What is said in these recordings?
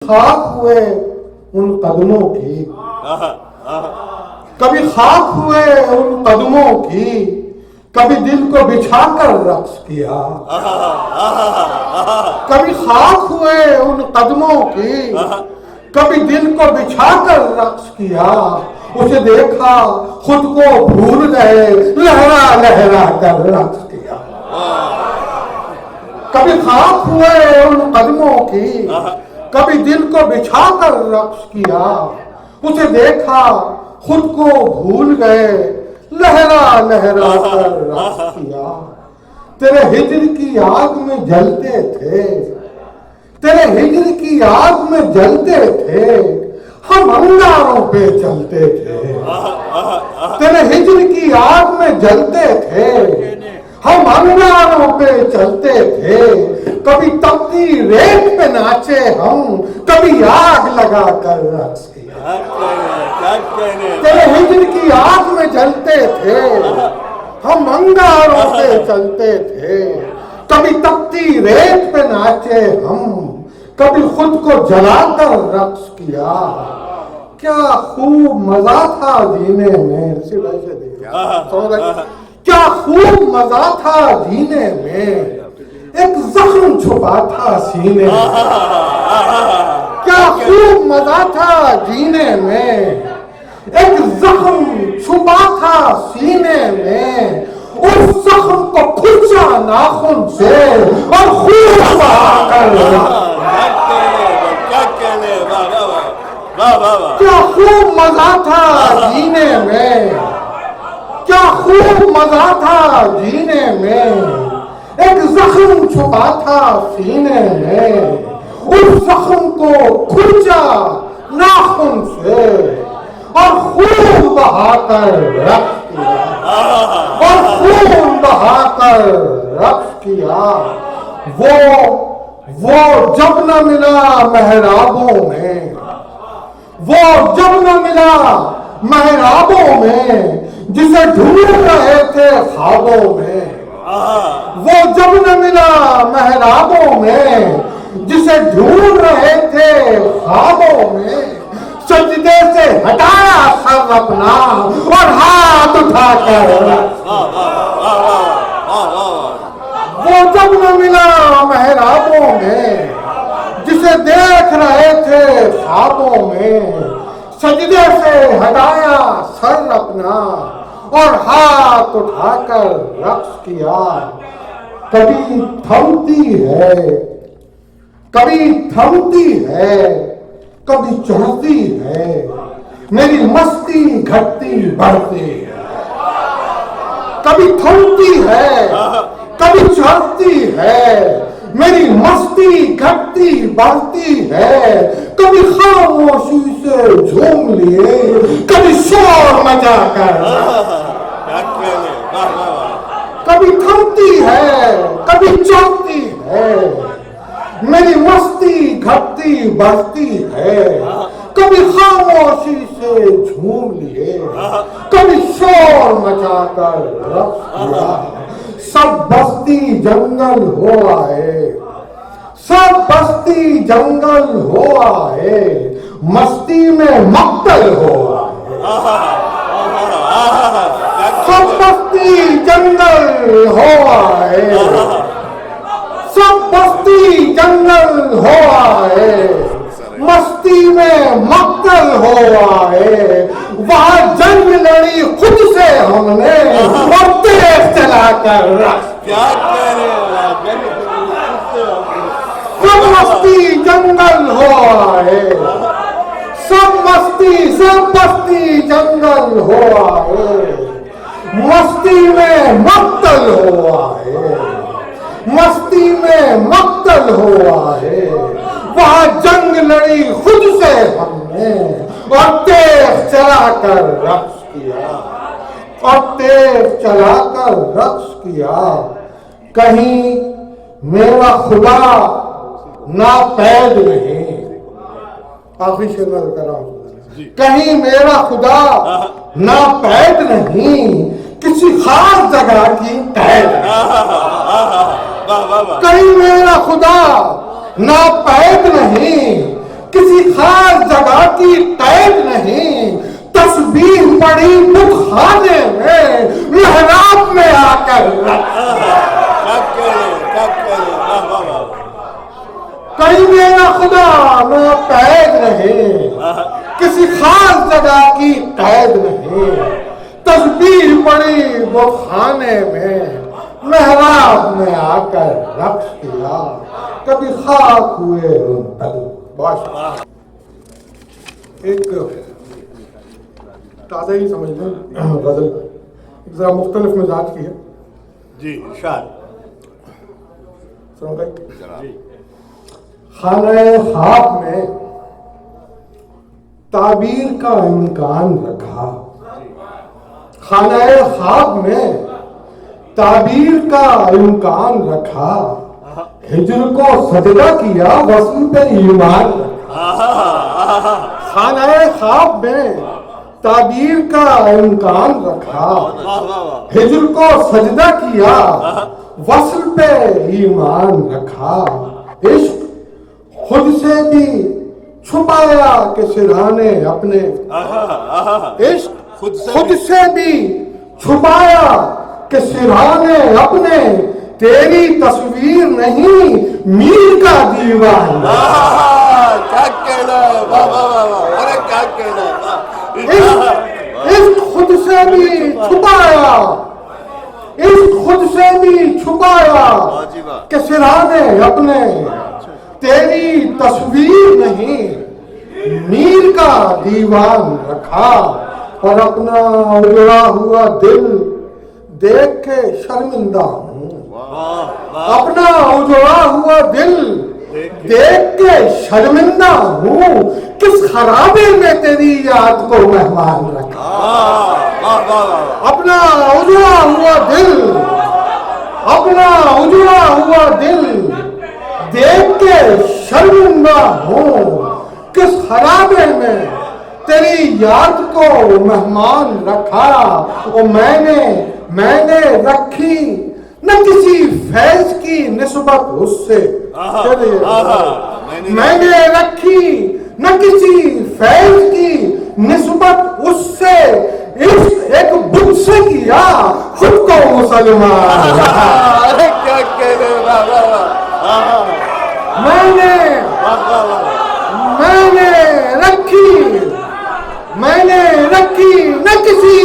खाक हुए उन कदमों की, कभी खाक हुए उन कदमों की, कभी दिल को बिछाकर रक्स किया। कभी खाक हुए उन कदमों की, कभी दिल को बिछाकर रक्स किया। उसे देखा खुद को भूल गए, लहरा लहरा कर रक्स किया। कभी खाक हुए उन कदमों की, कभी दिल को बिछाकर रक्स किया। उसे देखा खुद को भूल गए, लहरा लहरा कर रक्स किया। तेरे हिज्र की आग में जलते थे, तेरे हिज्र की आग में जलते थे, हम अंगारों पे चलते थे। तेरे हिज्र की आग में जलते थे, हम अंगारों पे चलते थे। कभी तपती रेत पे नाचे हम, कभी आग लगा कर रक्स किया। तेरे हिज्र की आग में जलते थे, हम अंगारों पे चलते थे। कभी तपती रेत पे नाचे हम, कभी खुद को जलाकर रक्स किया। क्या खूब मजा था जीने में, क्या खूब मजा था जीने में, एक जख्म छुपा था सीने में। क्या खूब मजा था जीने में, एक जख्म छुपा था सीने में। उस जख्म को खुर्चा नाखून से और खूब बहाकर, क्या खूब मजा था जीने में, क्या खूब मजा था जीने में। एक जख्म छुपा था सीने में, उस जख्म को खुर्चा नाखून से और खूब बहाकर रक्स किया, और खूब बहाकर रक्स किया। वो जब न मिला महराबों में, वो जब न मिला महराबों में, जिसे ढूंढ रहे थे ख्वाबों में। वो जब न मिला महराबों में, जिसे ढूंढ रहे थे ख्वाबों में। सजदे से हटाया सर अपना और हाथ उठाकर, वो जब न मिला महराबों में, जिसे देख रहे थे ख्वाबों में। सजदे से हटाया सर अपना और हाथ उठाकर रक्स किया। कभी थमती है, कभी थमती है, कभी चढ़ती है, मेरी मस्ती घटती बढ़ती है। कभी थमती है, कभी चढ़ती है, मेरी मस्ती घटती बढ़ती है। कभी खामोशी से झूम लिए, कभी शोर मचा कर। कभी थमती है, कभी चढ़ती है, मेरी मस्ती घटती बढ़ती है। कभी खामोशी से झूम लिए, कभी शोर मचा कर रक्स किया। सब बस्ती जंगल हो आए, सब बस्ती जंगल हो आए, मस्ती में मक्तल हो आए। सब बस्ती जंगल हो आए, सब बस्ती जंगल हो आए, मस्ती में मक्तल हो आए। वहां जंग लड़ी खुद से हमने और तेज चलाकर रक्स। सब मस्ती जंगल हो आए, सब बस्ती जंगल हो आए, मस्ती में मक्तल हो आए, मस्ती में मक्तल हो आए। वहां जंग लड़ी खुद से हमने और तेज चलाकर रक्स किया, और तेज चलाकर रक्स किया। कहीं मेरा खुदा नापैद नहीं, आखिरी शेर में कर रहा हूं। कहीं मेरा खुदा नापैद नहीं, किसी खास जगह की कैद। कहीं मेरा खुदा नापैद नहीं, पड़ी बुखाने में मेहराब में आकर कहीं मेरा खुदा न कैद रहे, किसी खास जगह की कैद नहीं। तस्बीर पड़ी वो खाने में मेहराब में आकर रक्स किया, कभी खाक हुए उन तक। एक ताज़ा ही समझ लें गजल, जरा मुख्तलिफ मिजाज की है जी। शायद सुनो भाई। खाने ख्वाब में ताबीर का इम्कान रखा, खाने ख्वाब में ताबीर का इम्कान रखा, हिजर को सजदा किया वस्ल पे ईमान रखा। खाने ख्वाब में ताबीर का इम्कान रखा, हिजर को सजदा किया वस्ल पे ईमान रखा। इश्क खुद से भी छुपाया कि सिरहाने अपने, इश्क खुद से भी छुपाया कि सिरहाने अपने, तेरी तस्वीर नहीं मीर का दीवान। क्या कहना है, वाह वाह वाह, अरे क्या कहना है। इश्क खुद से भी छुपाया, इश्क खुद से भी छुपाया कि सिरहाने अपने, तेरी तस्वीर नहीं मीर का दीवान रखा। और अपना उजड़ा हुआ दिल देख के शर्मिंदा हूँ, अपना उजड़ा हुआ दिल देख के शर्मिंदा हूँ, किस खराबे में तेरी याद को मेहमान रखा। अपना उजड़ा हुआ दिल, अपना उजड़ा हुआ दिल देख के शर्मिंदा हूँ, किस खराबे में तेरी याद को मेहमान रखा। और मैंने रखी न किसी फैज की निस्बत उससे, मैंने रखी न किसी फैज की निस्बत उससे, एक बुत से किया खुद को मुसलमान। क्या कह रहे, मैंने रखी न किसी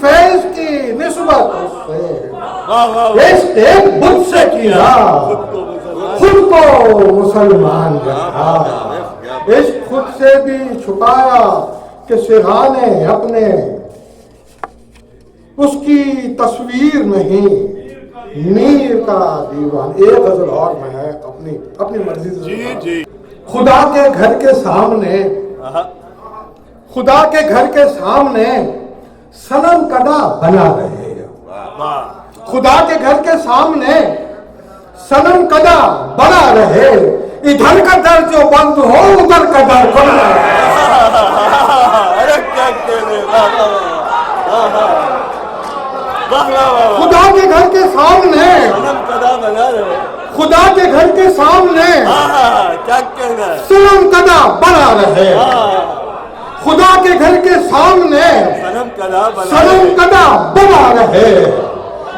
फैज की निस्बत उससे, एक बुत से किया खुद को मुसलमान रखा। इश्क खुद से भी छुपाया कि सिरहाने अपने, उसकी तस्वीर नहीं मीर का दीवान। एक गजल और में है अपनी मर्जी से। जी जी। खुदा के घर के सामने, खुदा के घर के सामने सनम कदा बना रहे, खुदा के घर के सामने सनम कदा बना रहे, इधर का दर जो बंद हो उधर का दर खुला रहे। खुदा के घर के सामने सनम कदा बना रहे, खुदा के घर के सामने क्या कहना है, सनम कदा बना रहे, खुदा के घर के सामने सनम कदा बना रहे,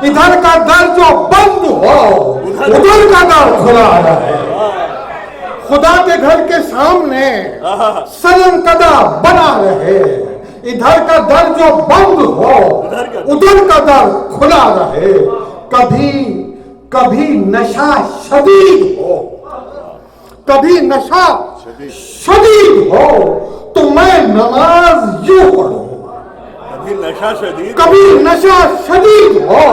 इधर का दर जो बंद हो उधर का दर खुला रहे। खुदा के घर के सामने सनम कदा बना रहे, इधर का दर जो बंद हो उधर का दर खुला रहे। कभी नशा शदीद हो, कभी नशा शदीद हो तो मैं नमाज यूं पढ़ूं, कभी नशा शदीद, कभी नशा शदीद हो,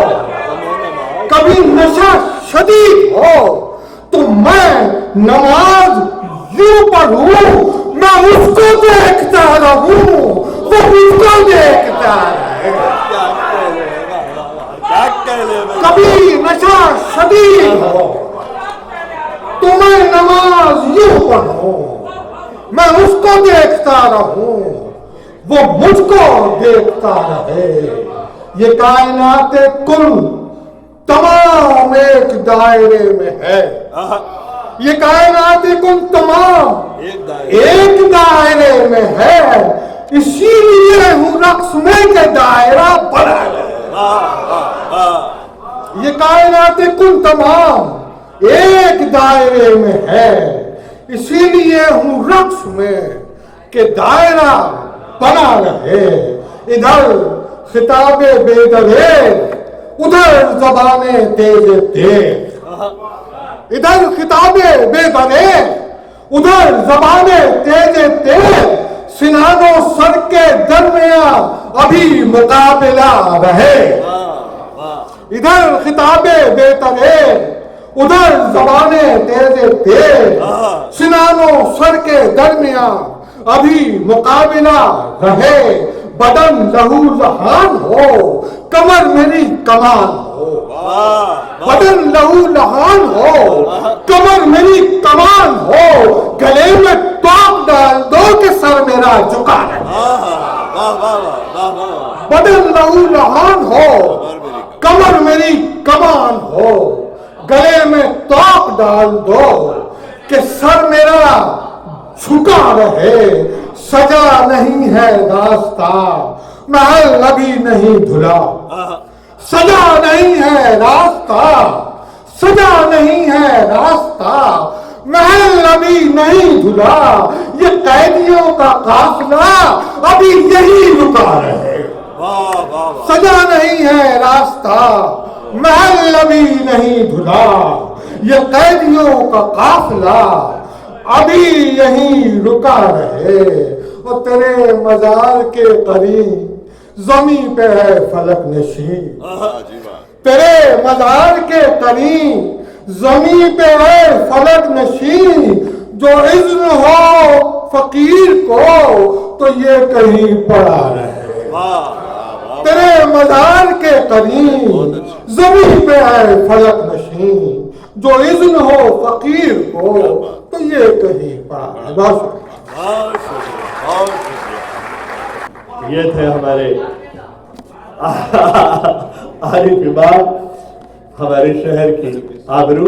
कभी नशा शदीद हो तो मैं नमाज यूं पढ़ूं, मैं उसको देखता रहूं वो मुझको देखता रहे। कभी नशा शदीद हो तो मैं नमाज यूं पढ़ूं, मैं उसको देखता रहूं वो मुझको देखता रहे। ये कायनात कुल तमाम एक दायरे में है, ये कायनात कुल तमाम एक दायरे में है, इसीलिए हूँ रक्स में के दायरा बड़ा है। ये कायनात कुल तमाम एक दायरे में है, इसीलिए हूँ रक्स में के दायरा बना रहे। इधर खिताबे बेदरे, उधर ज़बाने तेज तेज। इधर खिताबे बेदरे, उधर ज़बाने तेज तेज। सिनानो सर के दरमियान अभी मुकाबला रहे। इधर खिताबे बेतरे, उधर ज़बाने तेज तेज। सिनानो सर के दरमियान अभी मुकाबला रहे। बदन लहू लहान हो, कमर मेरी कमान हो। बदन लहू लहान हो, कमर मेरी कमान हो। गले में टॉप डाल दो कि सर मेरा झुका है। बदन लहू लहान हो, कमर मेरी कमान हो। गले में टॉप डाल दो कि सर मेरा झुका रहे। सजा नहीं है रास्ता, महल अभी नहीं धुला। सजा नहीं है रास्ता, सजा नहीं है रास्ता, महल अभी नहीं धुला। ये कैदियों का काफिला अभी यही रुका रहे। सजा नहीं है रास्ता, महल अभी नहीं धुला। ये कैदियों का काफिला अभी यहीं रुका रहे। और तेरे मजार के करीब जमी पे है फलक नशी। तेरे मजार के करीब जमी पे है फलक नशी। जो इज्न हो फकीर को तो ये कहीं पड़ा रहे। तेरे मजार के करीब जमी पे है फलक नशी। जो इज्न हो फकीर को तो ये कहीं पड़ा है। बहुत ये थे हमारे आरिफ इमाम, हमारे शहर की आबरू।